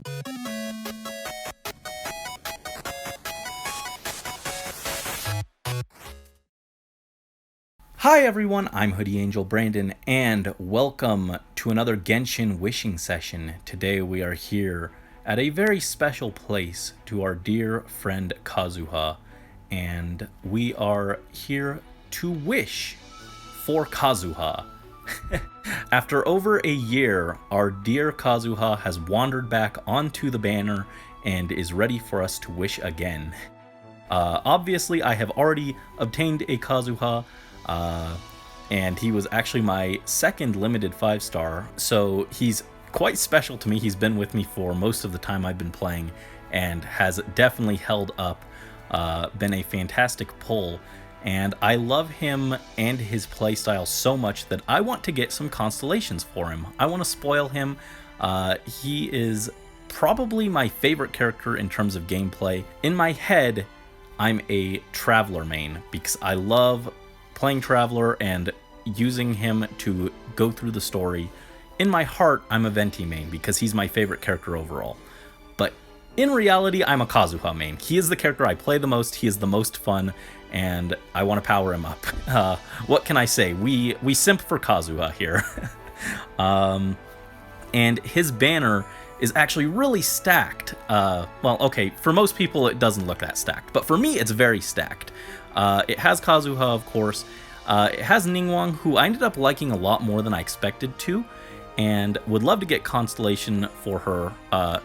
Hi everyone, I'm Hoodie Angel Brandon, and welcome to another Genshin wishing session. Today we are here at a very special place to our dear friend Kazuha, and we are here to wish for Kazuha. After over a year, our dear Kazuha has wandered back onto the banner and is ready for us to wish again. Obviously, I have already obtained a Kazuha, and he was actually my second limited 5-star, so he's quite special to me. He's been with me for most of the time I've been playing and has definitely held up, been a fantastic pull, and I love him and his playstyle so much that I want to get some constellations for him. I want to spoil him. He is probably my favorite character in terms of gameplay. In my head, I'm a Traveler main because I love playing Traveler and using him to go through the story. In my heart, I'm a Venti main because he's my favorite character overall. But in reality, I'm a Kazuha main. He is the character I play the most, he is the most fun, and I want to power him up. What can I say? We simp for Kazuha here. And his banner is actually really stacked. Well, okay, for most people it doesn't look that stacked, but for me it's very stacked. It has Kazuha, of course. It has Ningguang, who I ended up liking a lot more than I expected to, and would love to get Constellation for her.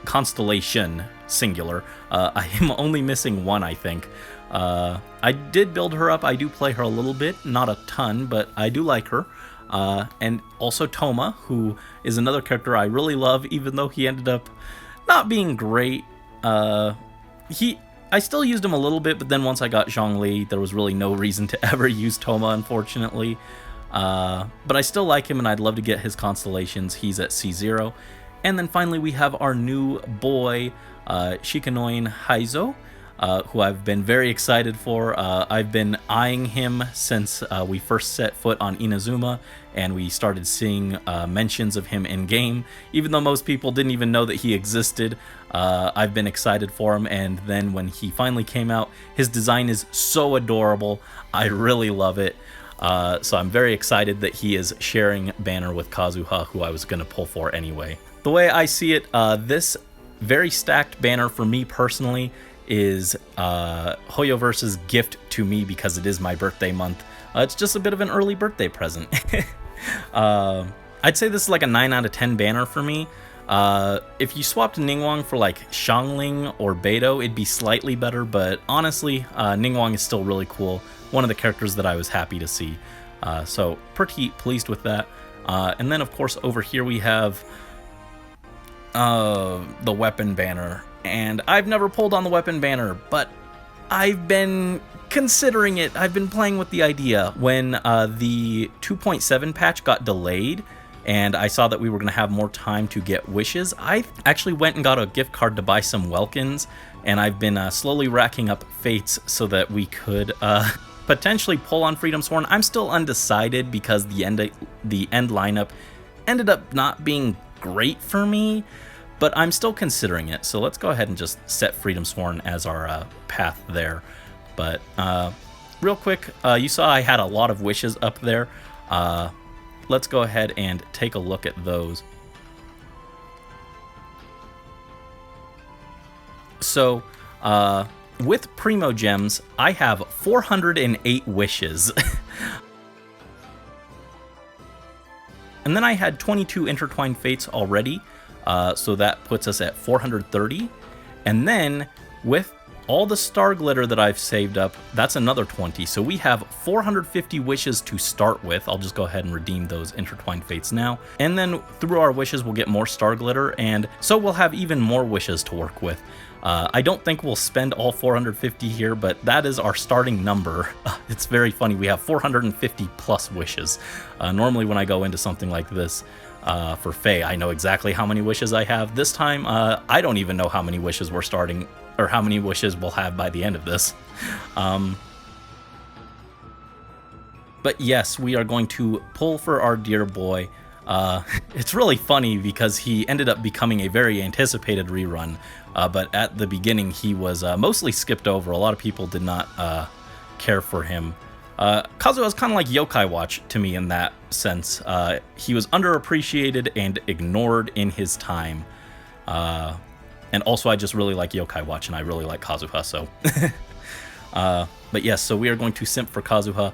Constellation, singular. I am only missing one, I think. I did build her up. I do play her a little bit, not a ton, but I do like her. And also Toma, who is another character I really love, even though he ended up not being great. I still used him a little bit, but then once I got Zhongli, there was really no reason to ever use Toma, unfortunately. But I still like him, and I'd love to get his constellations. He's at C0. And then finally we have our new boy, Shikanoin Haizo, who I've been very excited for. I've been eyeing him since we first set foot on Inazuma, and we started seeing mentions of him in-game. Even though most people didn't even know that he existed, I've been excited for him, and then when he finally came out, his design is so adorable. I really love it. So I'm very excited that he is sharing banner with Kazuha, who I was going to pull for anyway. The way I see it, this very stacked banner for me personally is Hoyoverse's gift to me because it is my birthday month. It's just a bit of an early birthday present. I'd say this is like a 9 out of 10 banner for me. If you swapped Ningguang for like Xiangling or Beidou, it'd be slightly better, but honestly, Ningguang is still really cool. One of the characters that I was happy to see. So pretty pleased with that. And then of course over here we have the weapon banner. And I've never pulled on the weapon banner, but I've been considering it. I've been playing with the idea. When the 2.7 patch got delayed, and I saw that we were going to have more time to get wishes, I actually went and got a gift card to buy some Welkins, and I've been slowly racking up fates so that we could potentially pull on Freedom's Horn. I'm still undecided because the end lineup ended up not being great for me, but I'm still considering it, so let's go ahead and just set Freedom's Horn as our path there. But real quick, you saw I had a lot of wishes up there. Let's go ahead and take a look at those. So, with Primo Gems, I have 408 wishes. And then I had 22 Intertwined Fates already. So that puts us at 430. And then with all the star glitter that I've saved up, that's another 20. So we have 450 wishes to start with. I'll just go ahead and redeem those Intertwined Fates now. And then through our wishes, we'll get more star glitter. And so we'll have even more wishes to work with. I don't think we'll spend all 450 here, but that is our starting number. It's very funny. We have 450 plus wishes. Normally when I go into something like this, for Faye, I know exactly how many wishes I have. This time, I don't even know how many wishes we're starting, or how many wishes we'll have by the end of this. But yes, we are going to pull for our dear boy. It's really funny because he ended up becoming a very anticipated rerun, but at the beginning he was mostly skipped over. A lot of people did not care for him. Kazuha is kind of like Yokai Watch to me in that sense. He was underappreciated and ignored in his time. And also I just really like Yokai Watch and I really like Kazuha, so... but yes, so we are going to simp for Kazuha,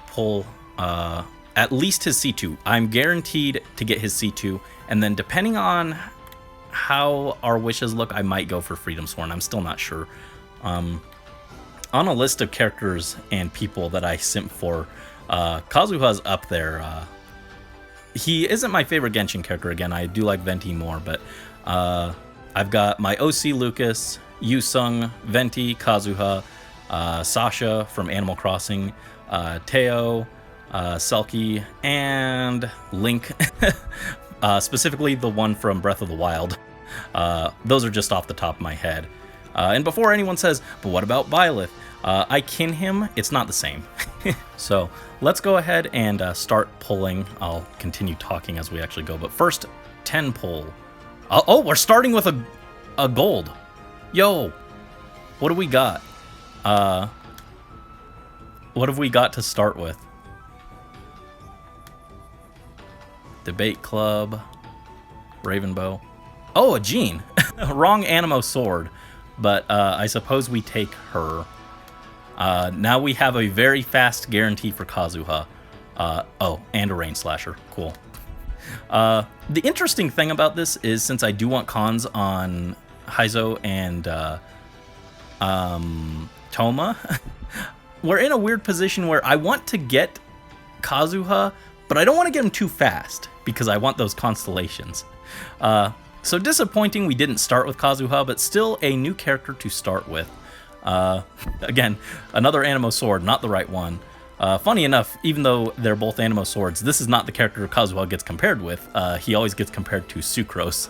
pull at least his C2. I'm guaranteed to get his C2, and then depending on how our wishes look, I might go for Freedom Sworn. I'm still not sure. On a list of characters and people that I simp for, Kazuha's up there. He isn't my favorite Genshin character. Again, I do like Venti more, but I've got my OC Lucas, Yusung, Venti, Kazuha, Sasha from Animal Crossing, Teo, Selkie, and Link, specifically the one from Breath of the Wild. Those are just off the top of my head. And before anyone says, but what about Byleth? I kin him, it's not the same. So let's go ahead and start pulling. I'll continue talking as we actually go, but first, 10 pull. Oh, we're starting with a gold. Yo, what do we got? What have we got to start with? Debate Club, Ravenbow. Oh, a Jean. Wrong Animo Sword, but I suppose we take her. Now we have a very fast guarantee for Kazuha. Oh, and a Rain Slasher. Cool. The interesting thing about this is, since I do want cons on Heizo and Toma, we're in a weird position where I want to get Kazuha, but I don't want to get him too fast because I want those constellations. So disappointing we didn't start with Kazuha, but still a new character to start with. Again, another Animo Sword, not the right one. Funny enough, even though they're both Animo Swords, this is not the character Kazuha gets compared with. He always gets compared to Sucrose.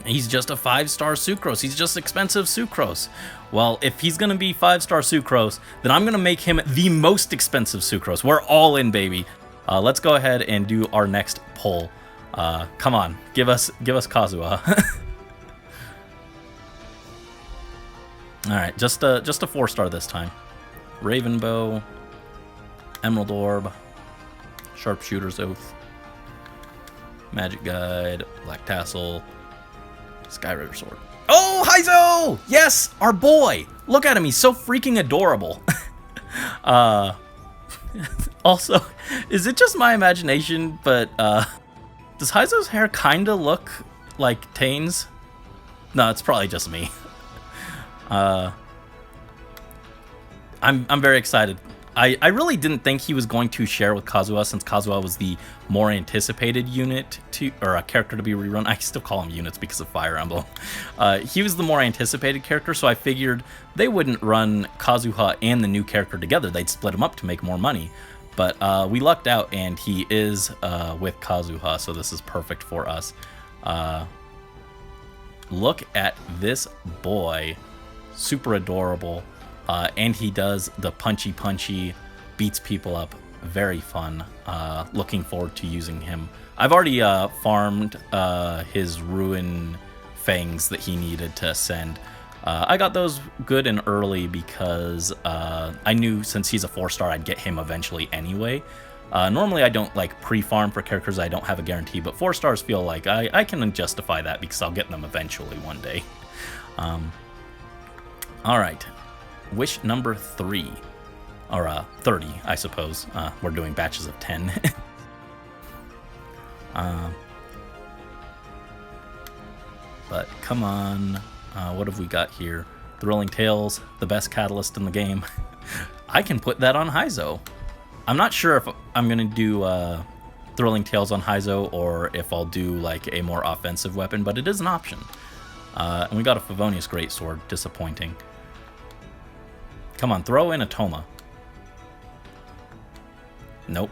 He's just a 5-star Sucrose. He's just expensive Sucrose. Well, if he's going to be 5-star Sucrose, then I'm going to make him the most expensive Sucrose. We're all in, baby. Let's go ahead and do our next pull. Come on, give us Kazuha. All right, just a 4-star this time. Ravenbow, Emerald Orb, Sharpshooter's Oath, Magic Guide, Black Tassel, Skyward Sword. Oh, Heizo! Yes, our boy! Look at him, he's so freaking adorable. Also, is it just my imagination, but does Heizo's hair kinda look like Tane's? No, it's probably just me. I'm very excited. I really didn't think he was going to share with Kazuha, since Kazuha was the more anticipated unit or a character to be rerun. I still call him units because of Fire Emblem. He was the more anticipated character, so I figured they wouldn't run Kazuha and the new character together. They'd split them up to make more money. But we lucked out, and he is with Kazuha, so this is perfect for us. Look at this boy. Super adorable. And he does the punchy, beats people up. Very fun. Looking forward to using him. I've already farmed his Ruin Fangs that he needed to ascend. I got those good and early because I knew since he's a 4-star, I'd get him eventually anyway. Normally I don't like pre-farm for characters I don't have a guarantee, but 4-stars feel like I can justify that because I'll get them eventually one day. All right. Wish number 3, or 30, I suppose. We're doing batches of 10. But come on, what have we got here? Thrilling Tales, the best catalyst in the game. I can put that on Heizo. I'm not sure if I'm gonna do Thrilling Tales on Heizo or if I'll do like a more offensive weapon, but it is an option. And we got a Favonius Greatsword, disappointing. Come on, throw in a Toma. Nope.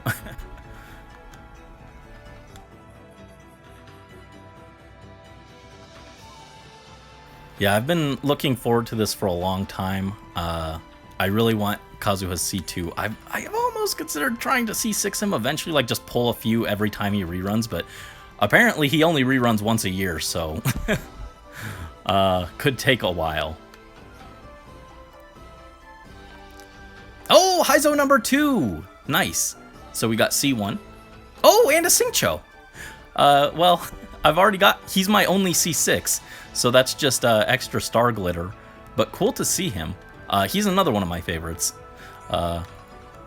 Yeah, I've been looking forward to this for a long time. I really want Kazuha's C2. I've almost considered trying to C6 him eventually, like just pull a few every time he reruns, but apparently he only reruns once a year, so could take a while. Oh, Haizo number 2! Nice. So we got C1. Oh, and a Xingqiu. Well, I've already got... He's my only C6, so that's just extra star glitter. But cool to see him. He's another one of my favorites.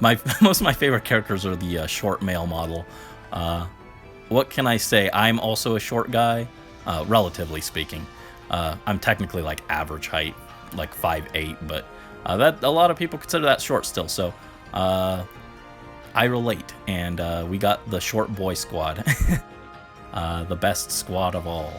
Most of my favorite characters are the short male model. What can I say? I'm also a short guy, relatively speaking. I'm technically like average height, like 5'8", but that a lot of people consider that short still. So I relate, and we got the short boy squad, the best squad of all.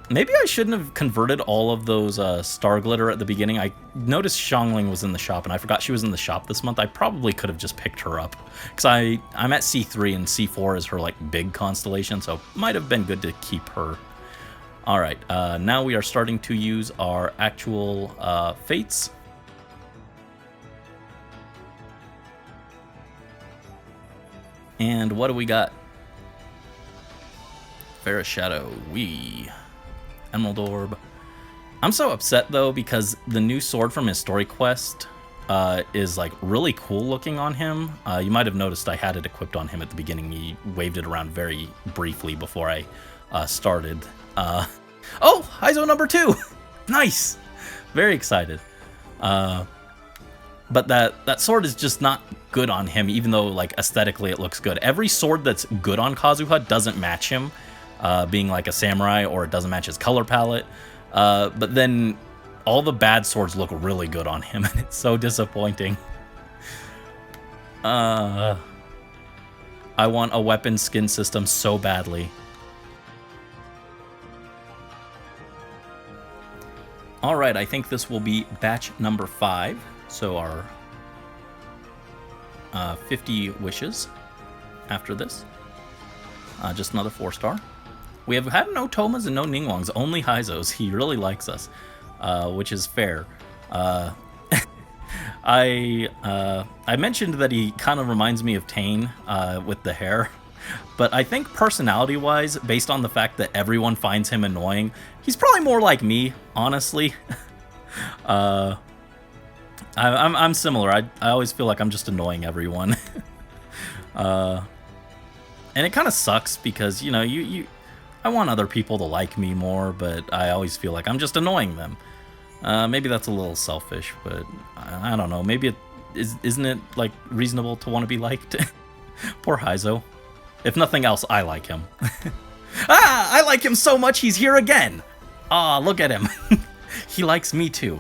Maybe I shouldn't have converted all of those star glitter at the beginning. I noticed Xiangling was in the shop, and I forgot she was in the shop this month. I probably could have just picked her up, because I'm at C3, and C4 is her like big constellation, so might have been good to keep her. All right, now we are starting to use our actual fates. And what do we got? Fairest Shadow, Emerald Orb. I'm so upset though because the new sword from his story quest is like really cool looking on him. You might have noticed I had it equipped on him at the beginning. He waved it around very briefly before I started. Oh, Haizo number 2! Nice! Very excited. But that sword is just not good on him, even though like aesthetically it looks good. Every sword that's good on Kazuha doesn't match him. Being like a samurai, or it doesn't match his color palette. But then all the bad swords look really good on him, and it's so disappointing. I want a weapon skin system so badly. Alright, I think this will be batch number 5. So our 50 wishes after this. Just another 4-star. We have had no Tomas and no Ningguangs, only Haizos. He really likes us, which is fair. I mentioned that he kind of reminds me of Tane with the hair, but I think personality-wise, based on the fact that everyone finds him annoying, he's probably more like me, honestly. I'm similar. I always feel like I'm just annoying everyone. And it kind of sucks because, you know, I want other people to like me more, but I always feel like I'm just annoying them. Maybe that's a little selfish, but I don't know. Maybe isn't it like reasonable to want to be liked? Poor Haizo. If nothing else, I like him. I like him so much he's here again. Look at him. He likes me too.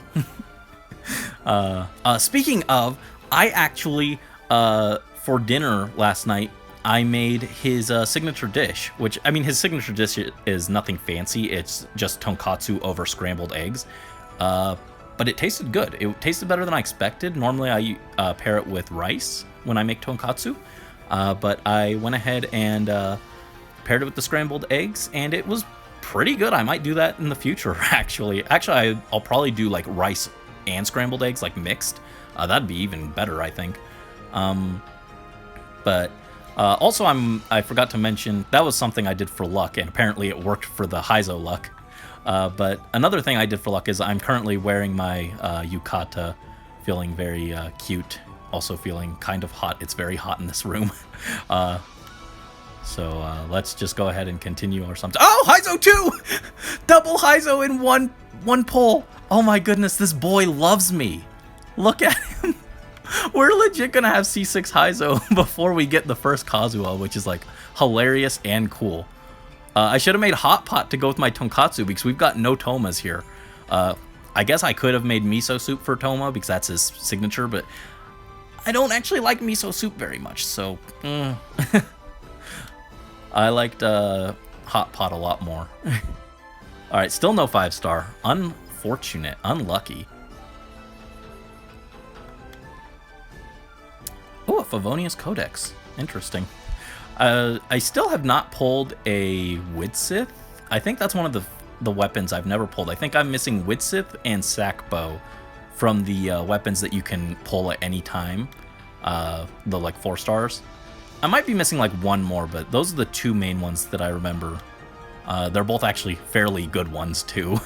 Speaking of, I actually, for dinner last night, I made his signature dish, which, I mean, his signature dish is nothing fancy. It's just tonkatsu over scrambled eggs. But it tasted good. It tasted better than I expected. Normally I pair it with rice when I make tonkatsu. But I went ahead and paired it with the scrambled eggs, and it was pretty good. I might do that in the future, actually. Actually, I'll probably do like rice and scrambled eggs, like mixed. That'd be even better, I think. But also, I forgot to mention, that was something I did for luck, and apparently it worked for the Haizo luck. But another thing I did for luck is I'm currently wearing my yukata, feeling very cute, also feeling kind of hot. It's very hot in this room. So let's just go ahead and continue our something. Oh, Haizo 2! Double Haizo in one pull. Oh my goodness, this boy loves me. Look at him. We're legit gonna have C6 Haizo before we get the first Kazuha, which is like hilarious and cool. I should have made hot pot to go with my tonkatsu because we've got no Tomas here. I guess I could have made miso soup for Toma because that's his signature, but I don't actually like miso soup very much, so I liked hot pot a lot more. All right, still no 5-star. Unfortunate, unlucky. Oh, a Favonius Codex. Interesting. I still have not pulled a Widsith. I think that's one of the weapons I've never pulled. I think I'm missing Widsith and Sack Bow from the weapons that you can pull at any time, the like 4 stars. I might be missing like one more, but those are the 2 main ones that I remember. They're both actually fairly good ones too.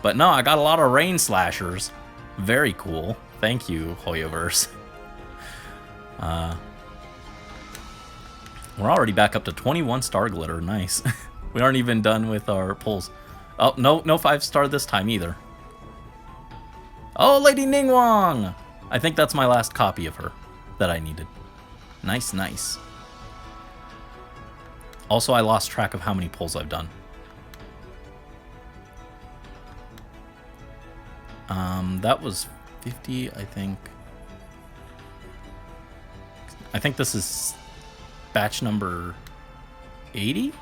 But no, I got a lot of rain slashers. Very cool. Thank you, Hoyoverse. We're already back up to 21 star glitter. Nice. We aren't even done with our pulls. Oh, no 5-star this time either. Oh, Lady Ningguang! I think that's my last copy of her that I needed. Nice, nice. Also, I lost track of how many pulls I've done. That was 50, I think. I think this is batch number 80?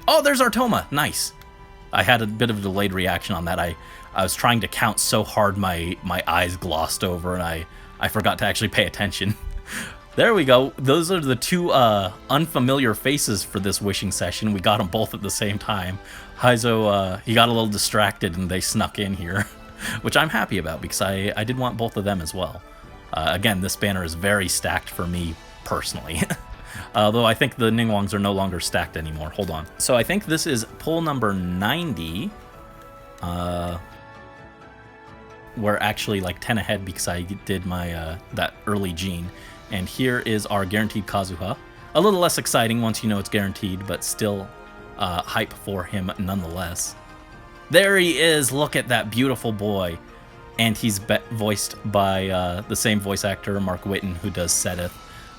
Oh, there's Artoma. Nice. I had a bit of a delayed reaction on that. I was trying to count so hard my eyes glossed over, and I forgot to actually pay attention. There we go. Those are the 2 unfamiliar faces for this wishing session. We got them both at the same time. Haizo, he got a little distracted and they snuck in here, which I'm happy about because I did want both of them as well. Again, this banner is very stacked for me personally. Although I think the Ningguangs are no longer stacked anymore. Hold on. So I think this is pull number 90. We're actually like 10 ahead because I did my that early gene. And here is our guaranteed Kazuha. A little less exciting once you know it's guaranteed, but still hype for him nonetheless. There he is. Look at that beautiful boy. And he's voiced by the same voice actor, Mark Whitten, who does Sedith.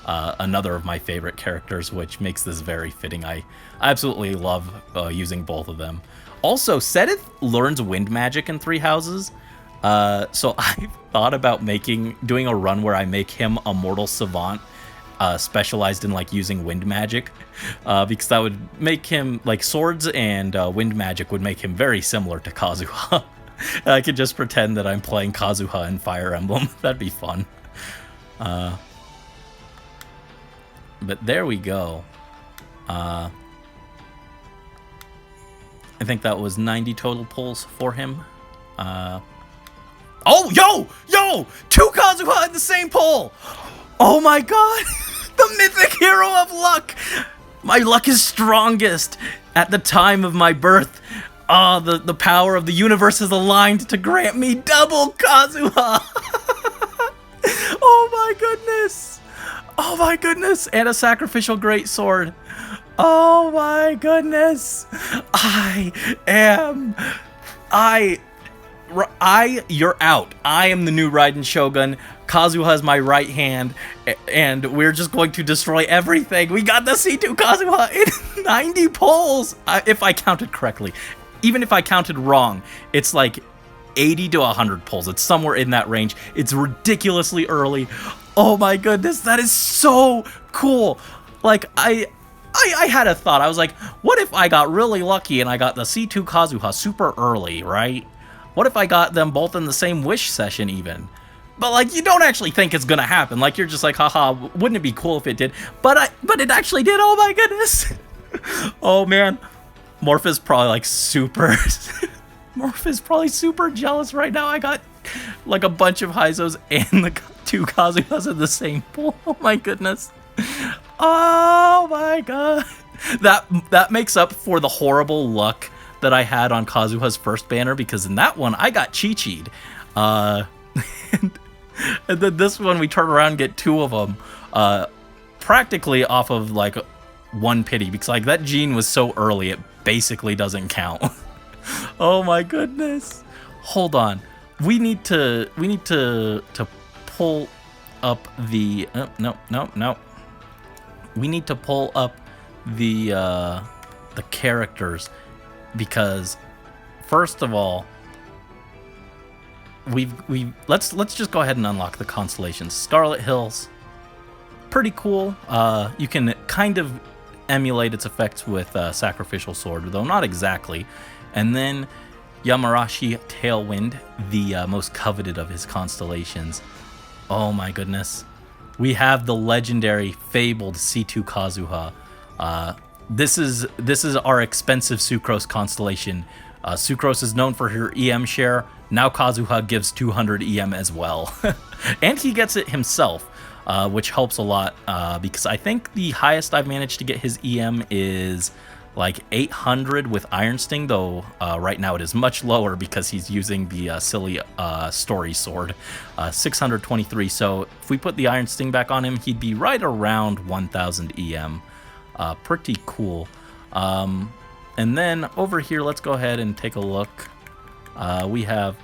Another of my favorite characters, which makes this very fitting. I absolutely love using both of them. Also, Sedith learns wind magic in 3 houses. So I've thought about doing a run where I make him a mortal savant, specialized in like using wind magic, because that would make him like swords and wind magic would make him very similar to Kazuha. I could just pretend that I'm playing Kazuha in Fire Emblem. That'd be fun. But there we go. I think that was 90 total pulls for him. Oh, yo! 2 Kazuha in the same pull! Oh my god! The mythic hero of luck! My luck is strongest at the time of my birth. The power of the universe is aligned to grant me double Kazuha! Oh my goodness! Oh my goodness! And a Sacrificial Greatsword. Oh my goodness! You're out. I am the new Raiden Shogun. Kazuha is my right hand, and we're just going to destroy everything. We got the C2 Kazuha in 90 pulls, if I counted correctly. Even if I counted wrong, it's like 80 to 100 pulls. It's somewhere in that range. It's ridiculously early. Oh my goodness, that is so cool. Like, I had a thought. I was like, what if I got really lucky and I got the C2 Kazuha super early, right? What if I got them both in the same wish session even? But like, you don't actually think it's gonna happen. Like, you're just like, haha, wouldn't it be cool if it did? But it actually did. Oh my goodness. Oh man. Morph is probably like super Morph is probably super jealous right now. I got like a bunch of Haizos and the 2 Kazuhas in the same pool. Oh my goodness. Oh my god. That makes up for the horrible luck that I had on Kazuha's first banner, because in that one I got Chi-Chi'd. And then this one we turn around and get 2 of them practically off of like 1 pity, because like that gene was so early it basically doesn't count. Oh my goodness. Hold on. We need to pull up the no. We need to pull up the characters, because first of all, let's just go ahead and unlock the constellations. Scarlet Hills, pretty cool. You can kind of emulate its effects with Sacrificial Sword, though not exactly. And then Yamarashi Tailwind, the most coveted of his constellations. Oh my goodness. We have the legendary, fabled C2 Kazuha. This is our expensive Sucrose constellation, Sucrose is known for her EM share. Now Kazuha gives 200 EM as well. And he gets it himself, which helps a lot because I think the highest I've managed to get his EM is like 800 with Iron Sting, though right now it is much lower because he's using the silly story sword, 623. So if we put the Iron Sting back on him, he'd be right around 1000 EM. Pretty cool. And then over here, let's go ahead and take a look. We have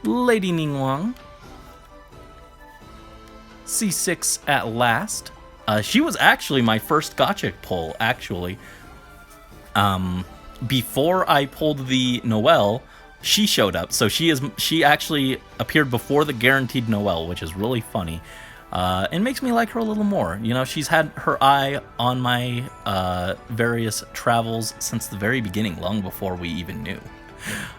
Lady Ningguang, C6 at last. She was actually my first gacha pull, actually. Before I pulled the Noelle, she showed up. So she actually appeared before the guaranteed Noelle, which is really funny. And makes me like her a little more. You know, she's had her eye on my various travels since the very beginning, long before we even knew.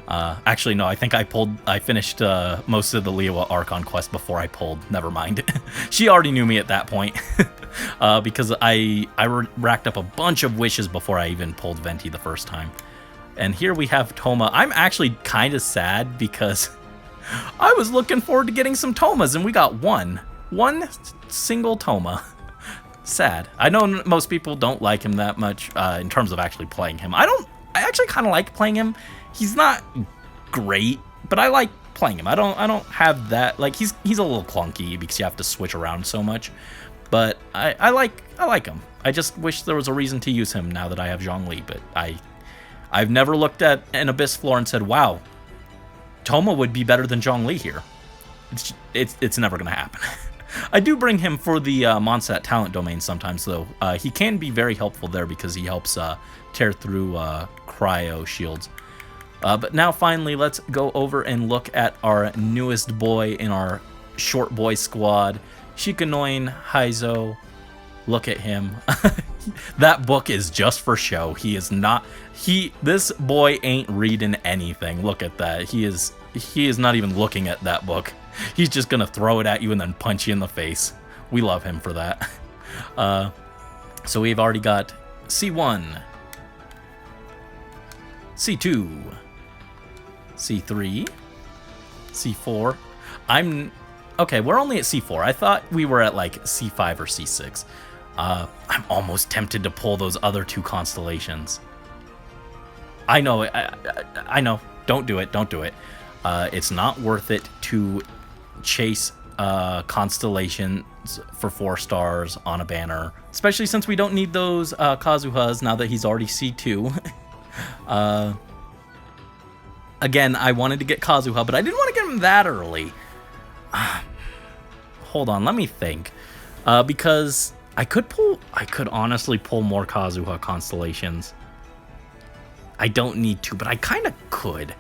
Actually, no, I think I finished most of the Liyue Archon quest before I pulled. Never mind. She already knew me at that point. Because I racked up a bunch of wishes before I even pulled Venti the first time. And here we have Toma. I'm actually kind of sad because I was looking forward to getting some Tomas, and we got one single Toma. Sad. I know most people don't like him that much in terms of actually playing him. I actually kind of like playing him. He's not great, but I like playing him. I don't have that, like, he's a little clunky because you have to switch around so much. But I like him. I just wish there was a reason to use him now that I have Zhongli, but I've never looked at an Abyss floor and said, wow, Toma would be better than Zhongli here. It's never gonna happen. I do bring him for the Mondstadt talent domain sometimes, though. He can be very helpful there because he helps tear through cryo shields. But now finally, let's go over and look at our newest boy in our short boy squad, Shikanoin Haizo. Look at him. That book is just for show. He is not. This boy ain't reading anything. Look at that. He is not even looking at that book. He's just gonna throw it at you and then punch you in the face. We love him for that. So we've already got C1, C2, C3, C4. Okay, we're only at C4. I thought we were at like C5 or C6. I'm almost tempted to pull those other two constellations. I know, I know. Don't do it. Don't do it. It's not worth it to chase constellations for 4 stars on a banner, especially since we don't need those Kazuhas now that he's already C2. Again, I wanted to get Kazuha, but I didn't want to get him that early. Hold on, let me think. Because I could honestly pull more Kazuha constellations. I don't need to, but I kind of could.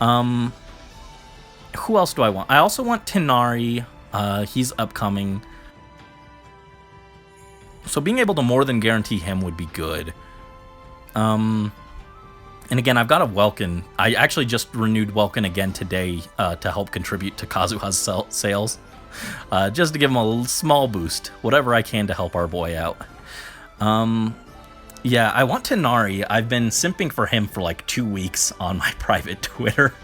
Who else do I want? I also want Tenari. He's upcoming. So being able to more than guarantee him would be good. And again, I've got a Welkin. I actually just renewed Welkin again today to help contribute to Kazuha's sales. Just to give him a small boost. Whatever I can to help our boy out. Yeah, I want Tenari. I've been simping for him for like 2 weeks on my private Twitter.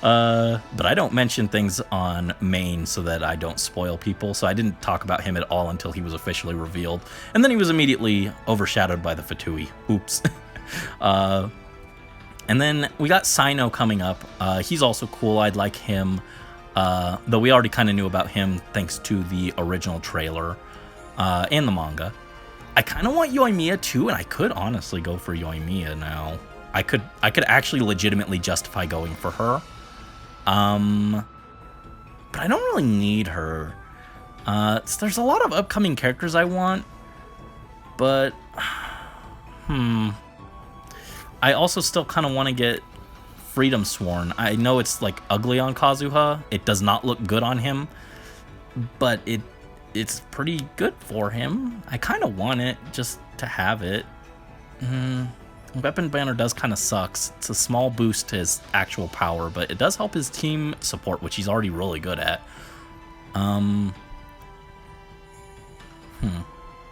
But I don't mention things on main so that I don't spoil people, so I didn't talk about him at all until he was officially revealed. And then he was immediately overshadowed by the Fatui. Oops. And then we got Sino coming up. He's also cool. I'd like him, though we already kind of knew about him thanks to the original trailer and the manga. I kind of want Yoimiya too, and I could honestly go for Yoimiya now. I could actually legitimately justify going for her. But I don't really need her. There's a lot of upcoming characters I want, but I also still kind of want to get Freedom Sworn. I know it's like ugly on Kazuha. It does not look good on him, but it's pretty good for him. I kind of want it just to have it. Weapon Banner does kind of sucks. It's a small boost to his actual power, but it does help his team support, which he's already really good at.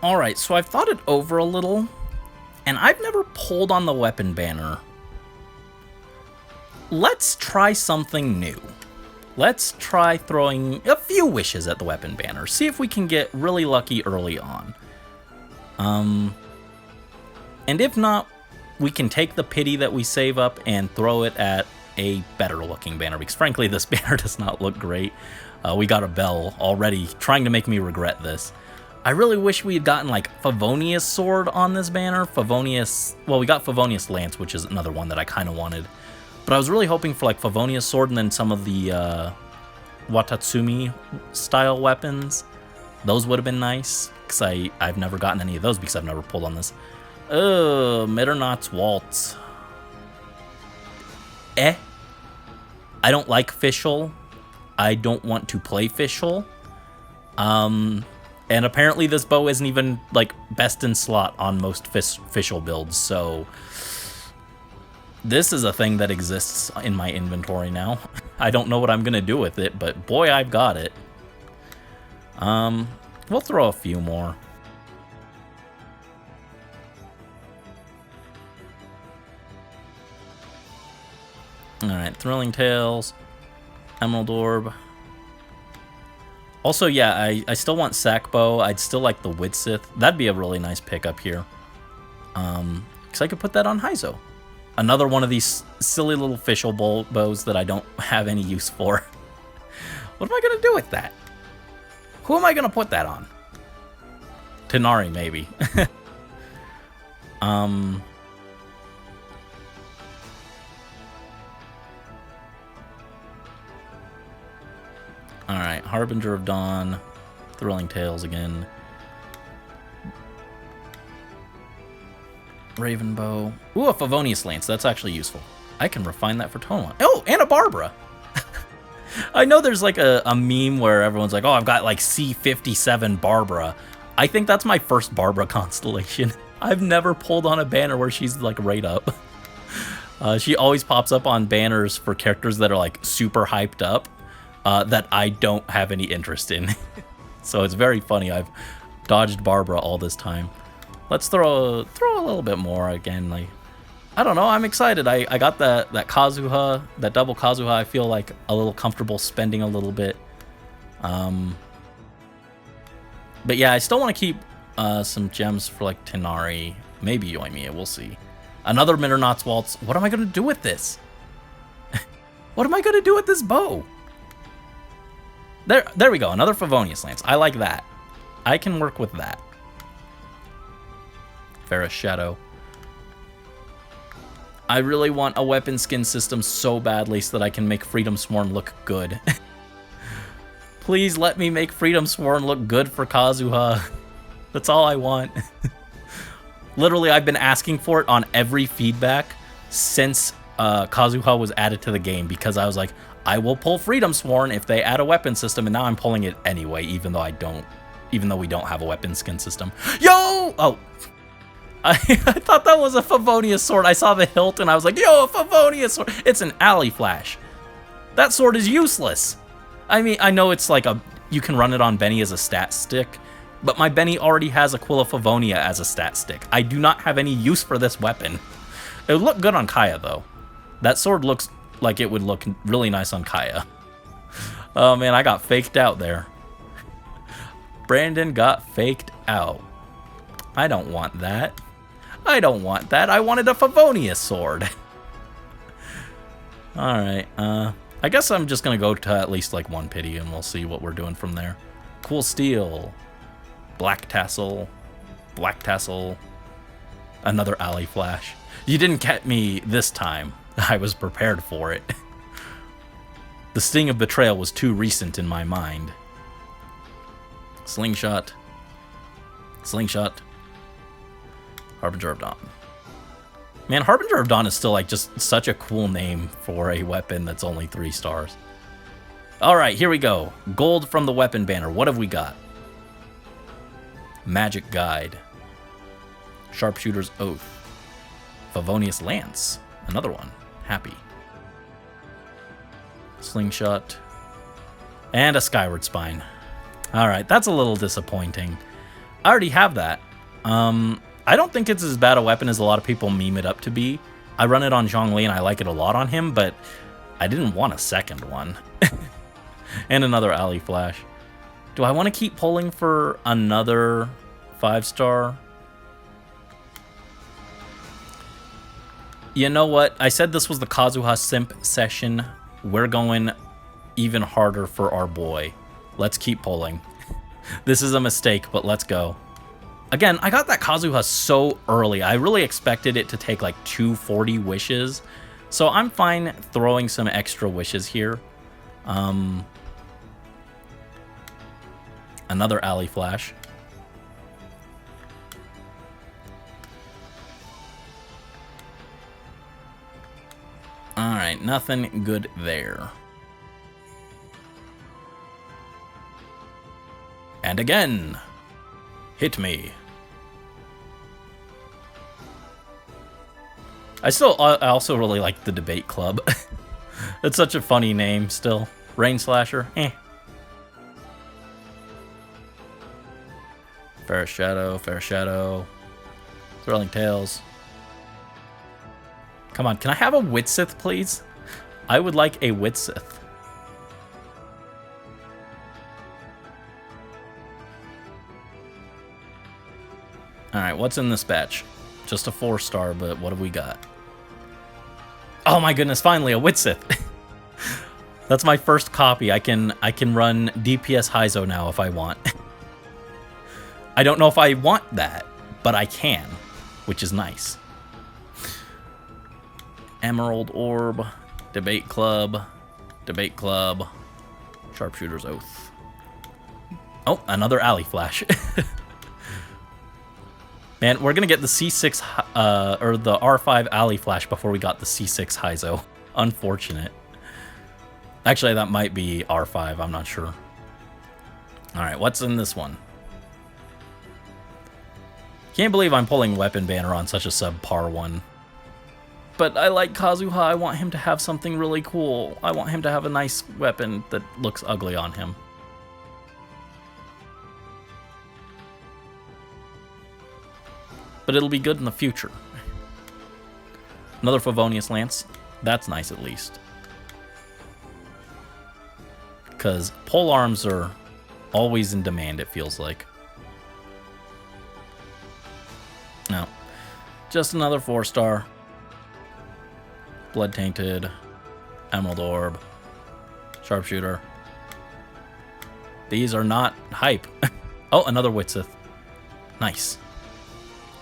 Alright, so I've thought it over a little, and I've never pulled on the Weapon Banner. let's try something new. Let's try throwing a few wishes at the weapon banner. See if we can get really lucky early on. And if not, we can take the pity that we save up and throw it at a better looking banner, because frankly this banner does not look great. We got a bell already trying to make me regret this. I really wish we had gotten like Favonius Sword on this banner. Well, we got Favonius Lance, which is another one that I kind of wanted. But I was really hoping for like Favonius Sword and then some of the Watatsumi style weapons. Those would have been nice, because I've never gotten any of those because I've never pulled on this. Mitternot's Waltz. I don't like Fischl. I don't want to play Fischl. And apparently this bow isn't even like best in slot on most Fischl builds, so this is a thing that exists in my inventory now. I don't know what I'm gonna do with it, but boy, I've got it. We'll throw a few more. Alright, Thrilling Tales, Emerald Orb. Also, yeah, I still want Sack Bow. I'd still like the Widsith. That'd be a really nice pickup here. Because I could put that on Hyzo. Another one of these silly little Fischl bows that I don't have any use for. What am I going to do with that? Who am I going to put that on? Tenari, maybe. Alright, Harbinger of Dawn, Thrilling Tales again. Raven Bow. Ooh, a Favonius Lance. That's actually useful. I can refine that for Toma. Oh, and a Barbara. I know there's like a meme where everyone's like, oh, I've got like C57 Barbara. I think that's my first Barbara constellation. I've never pulled on a banner where she's like right up. She always pops up on banners for characters that are like super hyped up. That I don't have any interest in. So it's very funny. I've dodged Barbara all this time. Let's throw a little bit more again. Like, I don't know. I'm excited. I got that Kazuha, that double Kazuha. I feel like a little comfortable spending a little bit. But yeah, I still want to keep some gems for like Tenari, maybe Yoimiya. We'll see. Another Mitternot's Waltz. What am I gonna do with this? What am I gonna do with this bow? There we go. Another Favonius Lance. I like that. I can work with that. Ferrous Shadow. I really want a weapon skin system so badly so that I can make Freedom Sworn look good. Please let me make Freedom Sworn look good for Kazuha. That's all I want. Literally, I've been asking for it on every feedback since Kazuha was added to the game, because I was like, I will pull Freedom Sworn if they add a weapon system, and now I'm pulling it anyway, even though we don't have a weapon skin system. Yo! Oh. I thought that was a Favonius sword. I saw the hilt and I was like, yo, a Favonius sword. It's an alley flash. That sword is useless. I mean, I know it's like you can run it on Benny as a stat stick, but my Benny already has Aquila Favonia as a stat stick. I do not have any use for this weapon. It would look good on Kaya, though. That sword looks like it would look really nice on Kaya. Oh man, I got faked out there. Brandon got faked out. I don't want that. I don't want that. I wanted a Favonius sword. Alright, I guess I'm just gonna go to at least like one pity and we'll see what we're doing from there. Cool Steel. Black Tassel. Black Tassel. Another alley flash. You didn't catch me this time. I was prepared for it. The sting of betrayal was too recent in my mind. Slingshot. Slingshot. Harbinger of Dawn. Man, Harbinger of Dawn is still like just such a cool name for a weapon that's only 3 stars. Alright, here we go. Gold from the weapon banner. What have we got? Magic Guide. Sharpshooter's Oath. Favonius Lance. Another one. Happy. Slingshot. And a Skyward Spine. Alright, that's a little disappointing. I already have that. I don't think it's as bad a weapon as a lot of people meme it up to be. I run it on Zhongli and I like it a lot on him, but I didn't want a second one. And another alley flash. Do I want to keep pulling for another 5-star? You know what? I said this was the Kazuha simp session. We're going even harder for our boy. Let's keep pulling. This is a mistake, but let's go. Again, I got that Kazuha so early. I really expected it to take like 240 wishes. So I'm fine throwing some extra wishes here. Another alley flash. Alright, nothing good there. And again. Hit me. I also really like the debate club. It's such a funny name still. Rain Slasher, eh. Fair Shadow, Fair Shadow. Thrilling Tales. Come on, can I have a Witsith, please? I would like a Witsith. Alright, what's in this batch? Just a 4-star, but what have we got? Oh my goodness, finally a Witsith. That's my first copy. I can run DPS Heizo now if I want. I don't know if I want that, but I can, which is nice. Emerald Orb, Debate Club, Sharpshooter's Oath. Oh, another alley flash. Man, we're going to get the C6, or the R5 alley flash before we got the C6 Heizo. Unfortunate. Actually, that might be R5, I'm not sure. Alright, what's in this one? Can't believe I'm pulling Weapon Banner on such a subpar one. But I like Kazuha, I want him to have something really cool. I want him to have a nice weapon that looks ugly on him. But it'll be good in the future. Another Favonius Lance. That's nice at least. Because pole arms are always in demand, it feels like. No. Just another 4-star. Blood Tainted. Emerald Orb. Sharpshooter. These are not hype. Oh, another Witsith. Nice.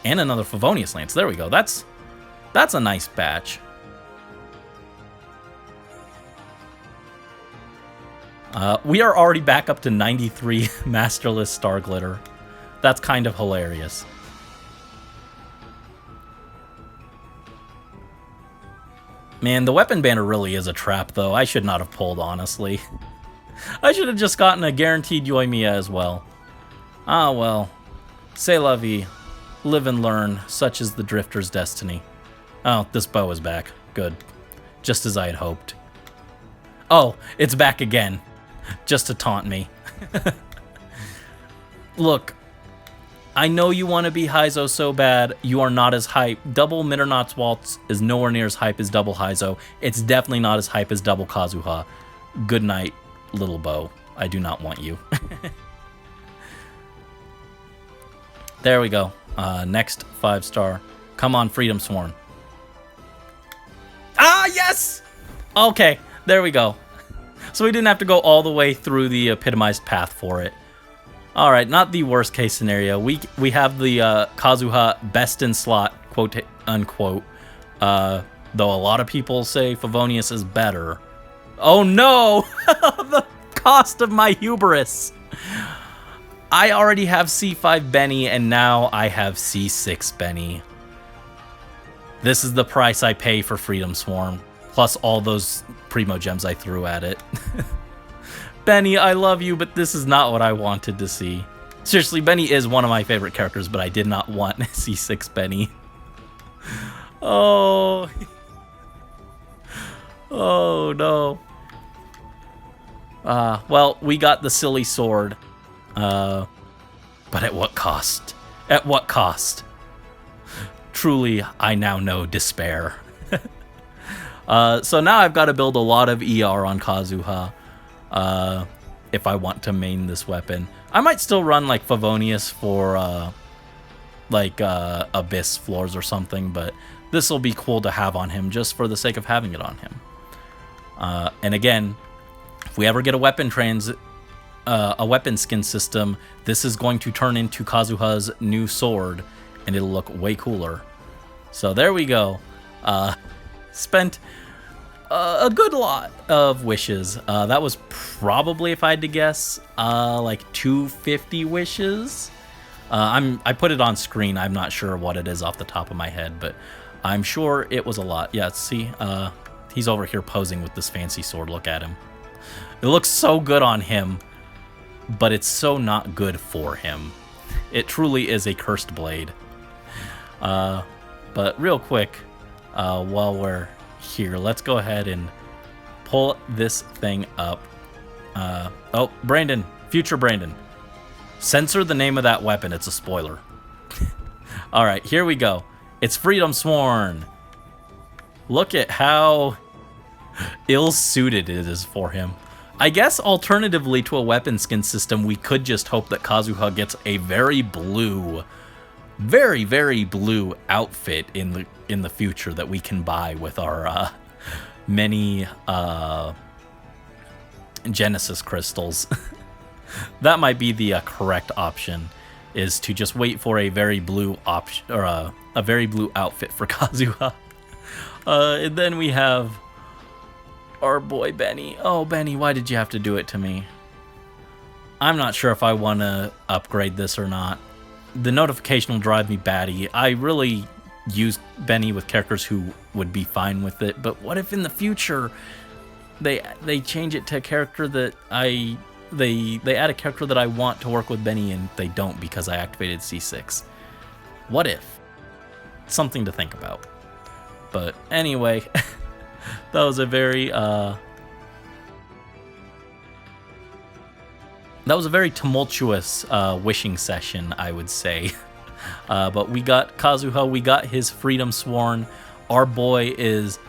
And another Favonius Lance. There we go. That's a nice batch. We are already back up to 93 Masterless Star Glitter. That's kind of hilarious. Man, the Weapon Banner really is a trap, though. I should not have pulled, honestly. I should have just gotten a guaranteed Yoimiya as well. Ah, well. C'est la vie. Live and learn, such is the drifter's destiny. Oh, this bow is back. Good. Just as I had hoped. Oh, it's back again. Just to taunt me. Look, I know you want to be Heizo so bad. You are not as hype. Double Mitternauts Waltz is nowhere near as hype as double Heizo. It's definitely not as hype as double Kazuha. Good night, little bow. I do not want you. There we go. Next 5-star. Come on, Freedom Sworn. Ah, yes! Okay, there we go. So we didn't have to go all the way through the epitomized path for it. Alright, not the worst case scenario. We have the Kazuha best in slot, quote unquote. Though a lot of people say Favonius is better. Oh no! The cost of my hubris! I already have C5 Benny, and now I have C6 Benny. This is the price I pay for Freedom Swarm, plus all those Primo Gems I threw at it. Benny, I love you, but this is not what I wanted to see. Seriously, Benny is one of my favorite characters, but I did not want C6 Benny. Oh. Oh, no. Well, we got the silly sword. But at what cost? At what cost? Truly, I now know despair. So now I've got to build a lot of ER on Kazuha if I want to main this weapon. I might still run like Favonius for Abyss floors or something, but this will be cool to have on him just for the sake of having it on him. And again, if we ever get a weapon skin system, this is going to turn into Kazuha's new sword, and it'll look way cooler. So there we go. Spent a good lot of wishes. That was probably, if I had to guess, like 250 wishes. I put it on screen. I'm not sure what it is off the top of my head, but I'm sure it was a lot. Yeah, see, he's over here posing with this fancy sword. Look at him. It looks so good on him, but it's so not good for him. It truly is a cursed blade. But real quick, while we're here, let's go ahead and pull this thing up. Oh, Brandon, future Brandon. Censor the name of that weapon. It's a spoiler. All right, here we go. It's Freedom Sworn. Look at how ill-suited it is for him. I guess alternatively to a weapon skin system, we could just hope that Kazuha gets a very blue, very blue outfit in the future that we can buy with our many Genesis crystals. That might be the correct option, is to just wait for a very blue option, or a very blue outfit for Kazuha. And then we have our boy Benny. Oh, Benny, why did you have to do it to me? I'm not sure if I want to upgrade this or not. The notification will drive me batty. I really use Benny with characters who would be fine with it, but what if in the future they change it to a character that they add a character that I want to work with Benny and they don't because I activated C6? What if? Something to think about. But anyway, that was a very tumultuous wishing session, I would say. But we got Kazuha, we got his Freedom Sworn. Our boy is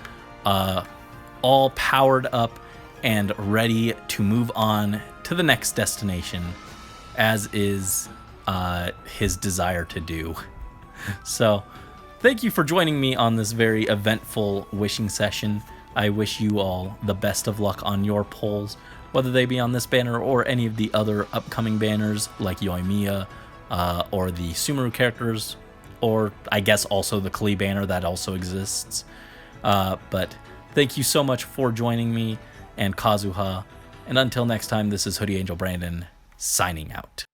all powered up and ready to move on to the next destination, as is his desire to do. So, thank you for joining me on this very eventful wishing session. I wish you all the best of luck on your polls, whether they be on this banner or any of the other upcoming banners like Yoimiya, or the Sumeru characters, or I guess also the Klee banner that also exists. But thank you so much for joining me and Kazuha. And until next time, this is Hoodie Angel Brandon, signing out.